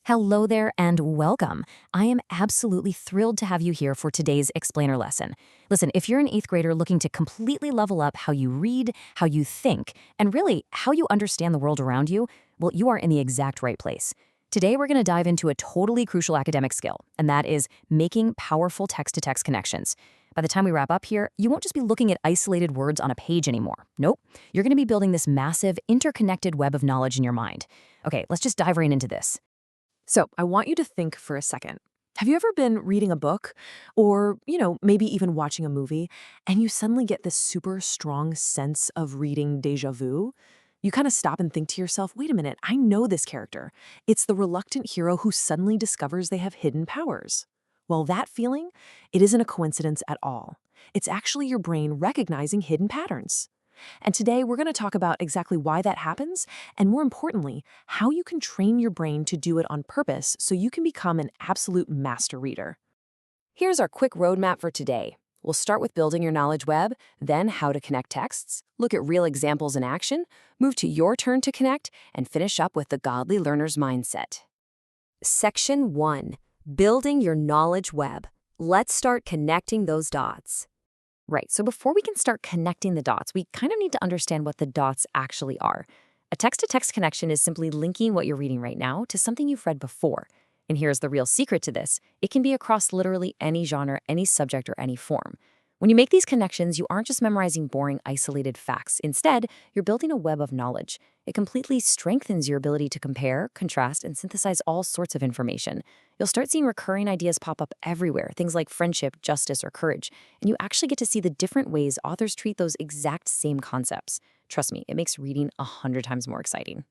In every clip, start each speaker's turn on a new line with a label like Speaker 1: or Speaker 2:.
Speaker 1: Hello there and welcome. I am absolutely thrilled to have you here for today's explainer lesson. Listen, if you're an 8th grader looking to completely level up how you read, how you think, and really how you understand the world around you, well, you are in the exact right place. Today, we're going to dive into a totally crucial academic skill, and that is making powerful text-to-text connections. By the time we wrap up here, you won't just be looking at isolated words on a page anymore. Nope, you're going to be building this massive, interconnected web of knowledge in your mind. Okay, let's just dive right into this.
Speaker 2: So I want you to think for a second. Have you ever been reading a book or, maybe even watching a movie and you suddenly get this super strong sense of reading déjà vu? You kind of stop and think to yourself, wait a minute, I know this character. It's the reluctant hero who suddenly discovers they have hidden powers. Well, that feeling, it isn't a coincidence at all. It's actually your brain recognizing hidden patterns. And today we're going to talk about exactly why that happens, and more importantly, how you can train your brain to do it on purpose so you can become an absolute master reader.
Speaker 3: Here's our quick roadmap for today. We'll start with building your knowledge web, then how to connect texts, look at real examples in action, move to your turn to connect, and finish up with the godly learner's mindset. Section 1. Building your knowledge web. Let's start connecting those dots.
Speaker 1: Right, so before we can start connecting the dots, we kind of need to understand what the dots actually are. A text-to-text connection is simply linking what you're reading right now to something you've read before. And here's the real secret to this. It can be across literally any genre, any subject, or any form. When you make these connections, you aren't just memorizing boring, isolated facts. Instead, you're building a web of knowledge. It completely strengthens your ability to compare, contrast, and synthesize all sorts of information. You'll start seeing recurring ideas pop up everywhere, things like friendship, justice, or courage. And you actually get to see the different ways authors treat those exact same concepts. Trust me, it makes reading 100 times more exciting.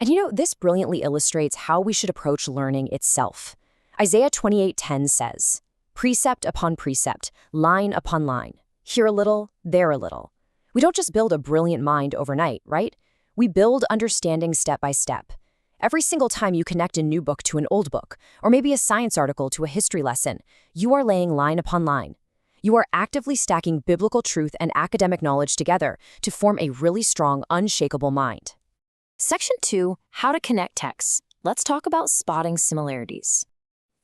Speaker 3: And this brilliantly illustrates how we should approach learning itself. Isaiah 28:10 says, "Precept upon precept, line upon line. Here a little, there a little." We don't just build a brilliant mind overnight, right? We build understanding step by step. Every single time you connect a new book to an old book, or maybe a science article to a history lesson, you are laying line upon line. You are actively stacking biblical truth and academic knowledge together to form a really strong, unshakable mind.
Speaker 1: Section 2, how to connect texts. Let's talk about spotting similarities.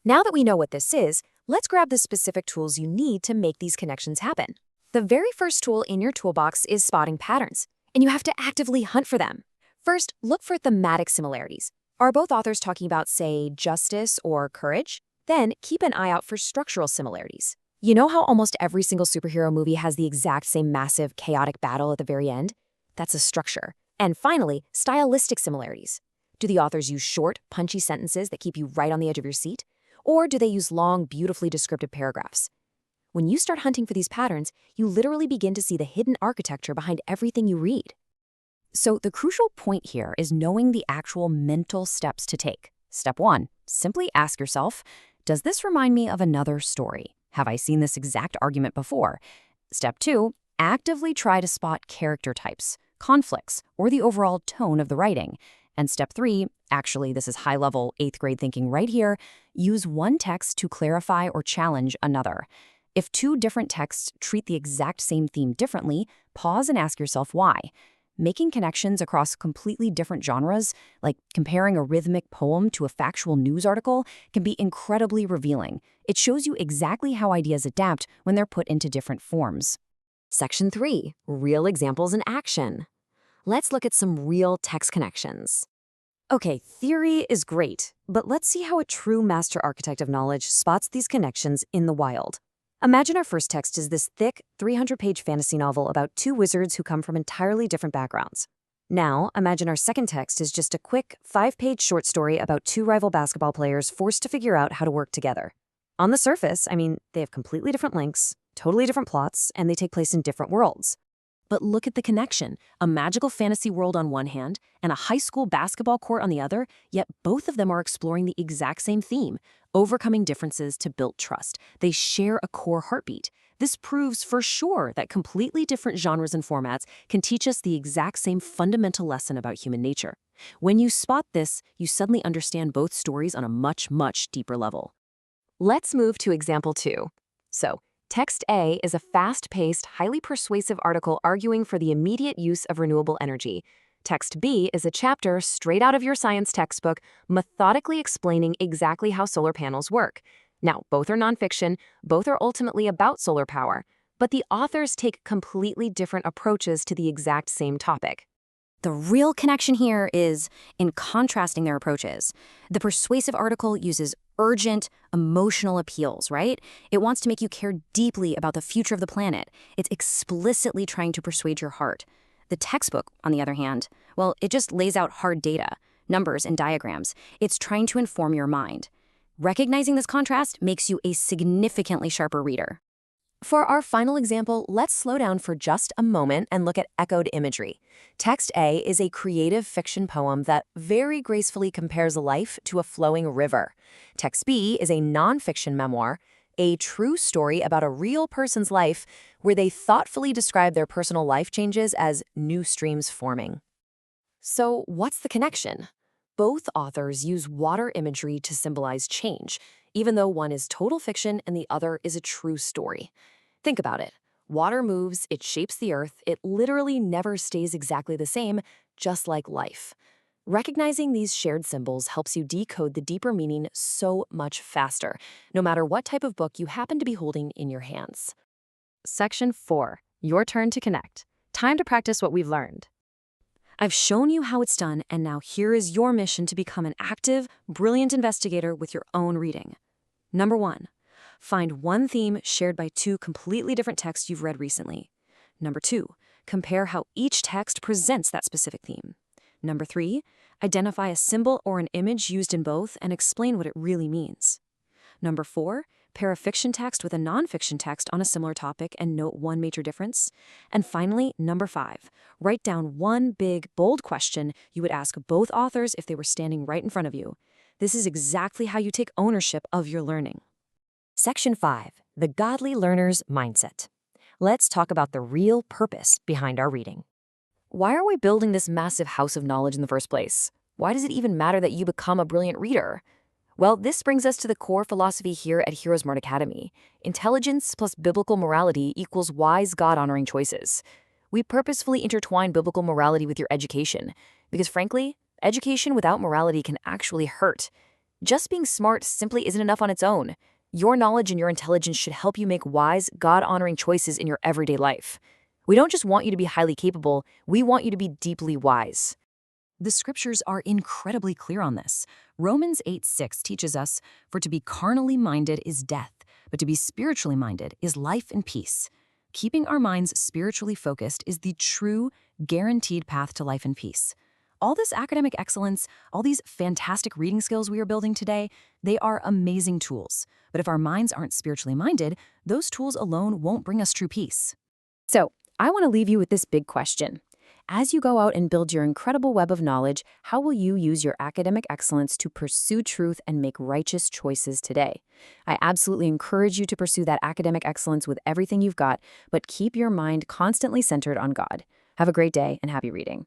Speaker 1: Now that we know what this is, let's grab the specific tools you need to make these connections happen. The very first tool in your toolbox is spotting patterns, and you have to actively hunt for them. First, look for thematic similarities. Are both authors talking about, say, justice or courage? Then keep an eye out for structural similarities. You know how almost every single superhero movie has the exact same massive, chaotic battle at the very end? That's a structure. And finally, stylistic similarities. Do the authors use short, punchy sentences that keep you right on the edge of your seat? Or do they use long, beautifully descriptive paragraphs? When you start hunting for these patterns, you literally begin to see the hidden architecture behind everything you read. So the crucial point here is knowing the actual mental steps to take. Step 1, simply ask yourself, does this remind me of another story? Have I seen this exact argument before? Step 2, actively try to spot character types, conflicts, or the overall tone of the writing. And step 3, actually this is high-level 8th grade thinking right here, use one text to clarify or challenge another. If two different texts treat the exact same theme differently, pause and ask yourself why. Making connections across completely different genres, like comparing a rhythmic poem to a factual news article, can be incredibly revealing. It shows you exactly how ideas adapt when they're put into different forms.
Speaker 3: Section 3. Real examples in action. Let's look at some real text connections. Okay, theory is great, but let's see how a true master architect of knowledge spots these connections in the wild. Imagine our first text is this thick, 300-page fantasy novel about two wizards who come from entirely different backgrounds. Now, imagine our second text is just a quick, 5-page short story about two rival basketball players forced to figure out how to work together. On the surface, they have completely different links, totally different plots, and they take place in different worlds. But look at the connection, a magical fantasy world on one hand and a high school basketball court on the other, yet both of them are exploring the exact same theme, overcoming differences to build trust. They share a core heartbeat. This proves for sure that completely different genres and formats can teach us the exact same fundamental lesson about human nature. When you spot this, you suddenly understand both stories on a much, much deeper level. Let's move to example 2. So, Text A is a fast-paced, highly persuasive article arguing for the immediate use of renewable energy.
Speaker 1: Text B is a chapter straight out of your science textbook, methodically explaining exactly how solar panels work. Now, both are nonfiction, both are ultimately about solar power, but the authors take completely different approaches to the exact same topic.
Speaker 3: The real connection here is in contrasting their approaches. The persuasive article uses urgent, emotional appeals, right? It wants to make you care deeply about the future of the planet. It's explicitly trying to persuade your heart. The textbook, on the other hand, well, it just lays out hard data, numbers and diagrams. It's trying to inform your mind. Recognizing this contrast makes you a significantly sharper reader.
Speaker 1: For our final example, let's slow down for just a moment and look at echoed imagery. Text A is a creative fiction poem that very gracefully compares life to a flowing river. Text B is a nonfiction memoir, a true story about a real person's life where they thoughtfully describe their personal life changes as new streams forming. So, what's the connection? Both authors use water imagery to symbolize change, even though one is total fiction and the other is a true story. Think about it. Water moves, it shapes the earth, it literally never stays exactly the same, just like life. Recognizing these shared symbols helps you decode the deeper meaning so much faster, no matter what type of book you happen to be holding in your hands. Section 4. Your turn to connect. Time to practice what we've learned.
Speaker 3: I've shown you how it's done, and now here is your mission to become an active, brilliant investigator with your own reading. Number 1. Find one theme shared by two completely different texts you've read recently. Number 2. Compare how each text presents that specific theme. Number 3. Identify a symbol or an image used in both and explain what it really means. Number 4. Pair a fiction text with a nonfiction text on a similar topic and note one major difference. And finally, number 5. Write down one big, bold question you would ask both authors if they were standing right in front of you. This is exactly how you take ownership of your learning.
Speaker 1: Section 5. The Godly Learner's Mindset. Let's talk about the real purpose behind our reading. Why are we building this massive house of knowledge in the first place? Why does it even matter that you become a brilliant reader? Well, this brings us to the core philosophy here at HeroesMart Academy. Intelligence plus biblical morality equals wise, God-honoring choices. We purposefully intertwine biblical morality with your education, because frankly, education without morality can actually hurt. Just being smart simply isn't enough on its own. Your knowledge and your intelligence should help you make wise, God-honoring choices in your everyday life. We don't just want you to be highly capable, we want you to be deeply wise.
Speaker 3: The scriptures are incredibly clear on this. Romans 8:6 teaches us, "For to be carnally minded is death, but to be spiritually minded is life and peace." Keeping our minds spiritually focused is the true, guaranteed path to life and peace. All this academic excellence, all these fantastic reading skills we are building today, they are amazing tools. But if our minds aren't spiritually minded, those tools alone won't bring us true peace.
Speaker 1: So, I want to leave you with this big question. As you go out and build your incredible web of knowledge, how will you use your academic excellence to pursue truth and make righteous choices today? I absolutely encourage you to pursue that academic excellence with everything you've got, but keep your mind constantly centered on God. Have a great day and happy reading.